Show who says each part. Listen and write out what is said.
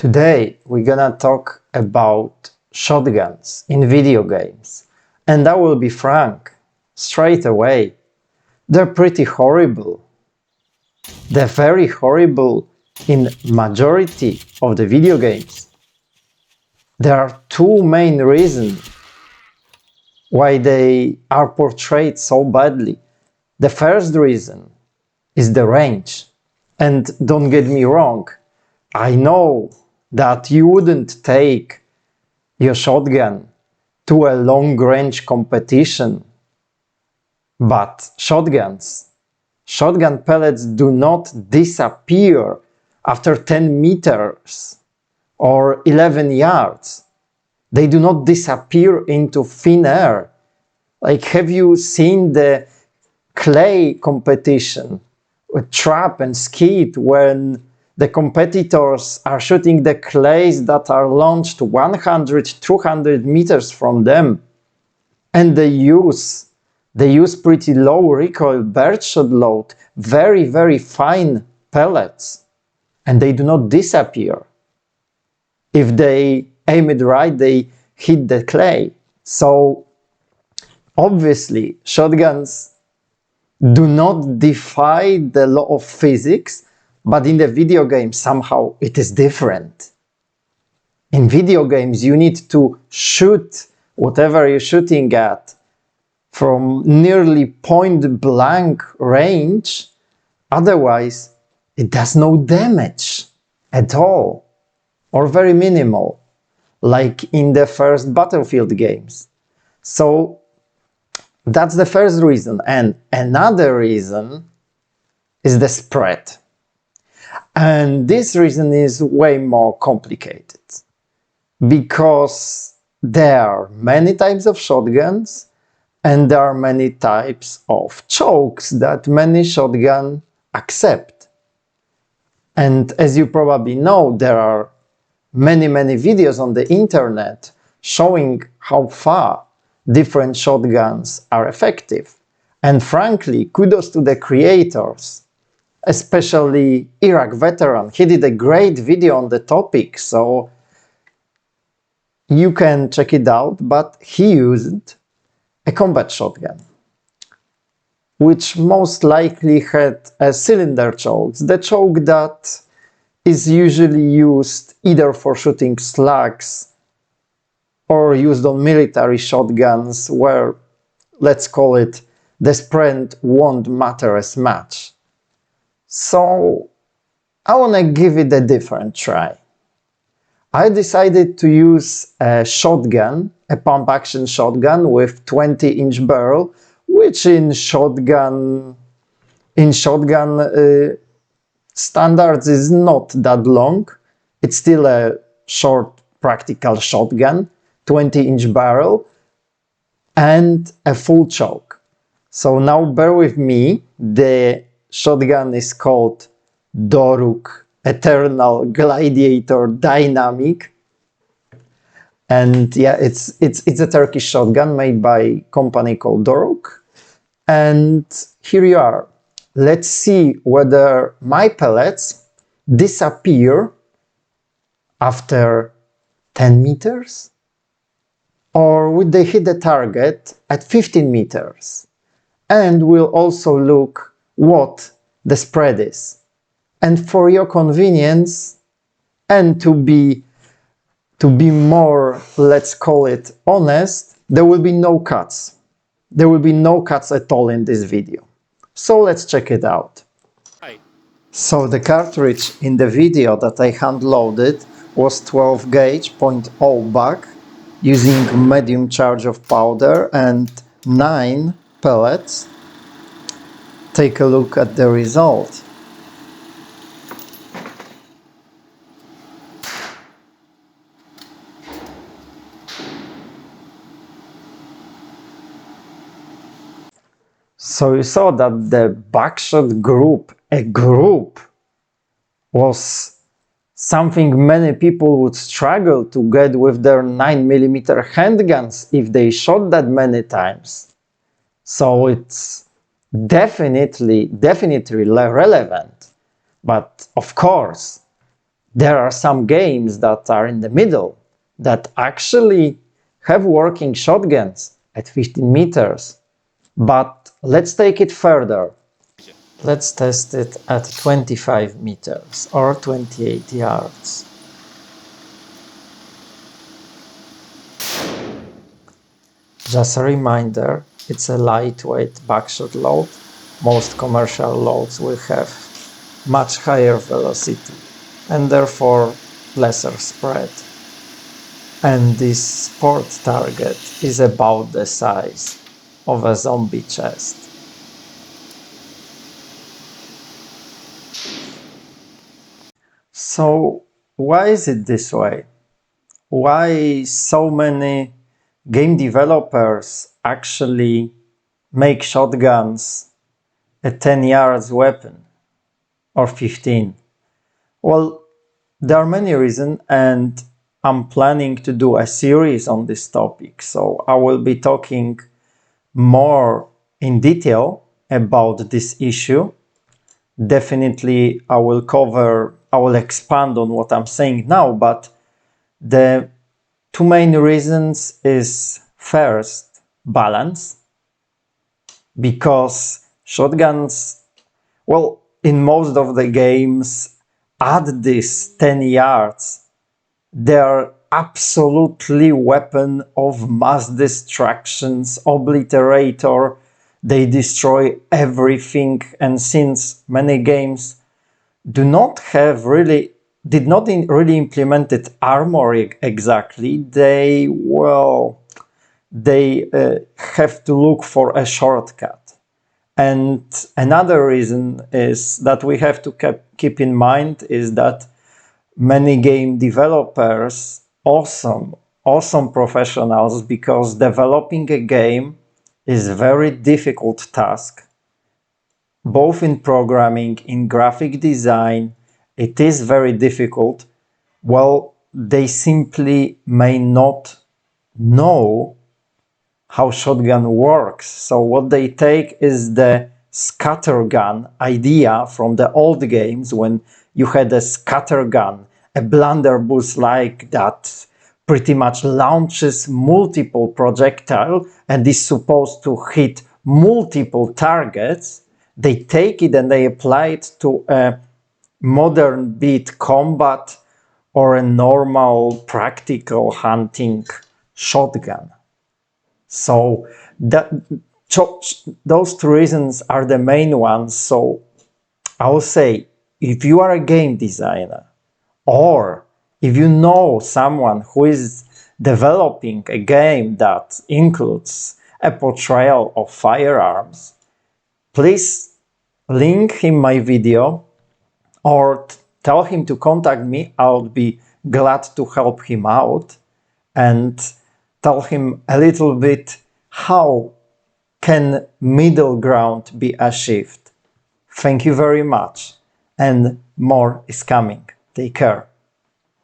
Speaker 1: Today we're gonna talk about shotguns in video games, and I will be frank, straight away. They're pretty horrible. They're very horrible in majority of the video games. There are two main reasons why they are portrayed so badly. The first reason is the range. And don't get me wrong, I know that you wouldn't take your shotgun to a long-range competition, but shotgun pellets do not disappear after 10 meters or 11 yards. They do not disappear into thin air. Like, have you seen the clay competition with trap and skeet when the competitors are shooting the clays that are launched 100, 200 meters from them, and they use pretty low recoil birdshot load, very, very fine pellets, and they do not disappear. If they aim it right, they hit the clay. So obviously shotguns do not defy the law of physics, but in the video game somehow it is different. In video games you need to shoot whatever you're shooting at from nearly point blank range, otherwise it does no damage at all, or very minimal, like in the first Battlefield games. So that's the first reason. And another reason is the spread. And this reason is way more complicated, because there are many types of shotguns and there are many types of chokes that many shotguns accept. And as you probably know, there are many videos on the internet showing how far different shotguns are effective. And frankly, kudos to the creators, especially Iraq veteran. He did a great video on the topic, so you can check it out, but he used a combat shotgun, which most likely had a cylinder choke, the choke that is usually used either for shooting slugs or used on military shotguns where, let's call it, the spread won't matter as much. So I want to give it a different try. I decided to use a shotgun, a pump-action shotgun with 20-inch barrel, which in shotgun standards is not that long. It's still a short practical shotgun, 20-inch barrel, and a full choke. So now bear with me, the shotgun is called Doruk Eternal Gladiator Dynamic. And yeah, it's a Turkish shotgun made by a company called Doruk. And here you are. Let's see whether my pellets disappear after 10 meters, or would they hit the target at 15 meters? And we'll also look what the spread is. And for your convenience, and to be more, let's call it, honest, there will be no cuts. There will be no cuts at all in this video. So let's check it out. So the cartridge in the video that I hand loaded was 12 gauge .0 bag using medium charge of powder and 9 pellets. Take a look at the result. So you saw that the backshot group, a group, was something many people would struggle to get with their 9mm handguns if they shot that many times. So it's definitely relevant. But of course, There are some games that are in the middle that actually have working shotguns at 15 meters. But let's take it further. Let's test it at 25 meters or 28 yards. Just a reminder, it's a lightweight buckshot load. Most commercial loads will have much higher velocity and therefore lesser spread. And this sport target is about the size of a zombie chest. So why is it this way? Why so many game developers actually make shotguns a 10 yards weapon or 15? Well, there are many reasons, and I'm planning to do a series on this topic. So I will be talking more in detail about this issue. Definitely I will expand on what I'm saying now, but the two main reasons is first, balance, because shotguns, well, in most of the games at this 10 yards, they're absolutely weapon of mass destructions, obliterator, they destroy everything, and since many games did not really implemented armor exactly, they have to look for a shortcut. And another reason is that we have to keep in mind is that many game developers, awesome professionals, because developing a game is a very difficult task, both in programming, in graphic design. It is very difficult. Well, they simply may not know how shotgun works. So what they take is the scattergun idea from the old games, when you had a scattergun, a blunderbuss like that pretty much launches multiple projectiles and is supposed to hit multiple targets. They take it and they apply it to a modern beat combat or a normal practical hunting shotgun. So those two reasons are the main ones. So I will say, if you are a game designer, or if you know someone who is developing a game that includes a portrayal of firearms, please link him my video or tell him to contact me. I would be glad to help him out and tell him a little bit how can middle ground be achieved. Thank you very much, and more is coming. Take care.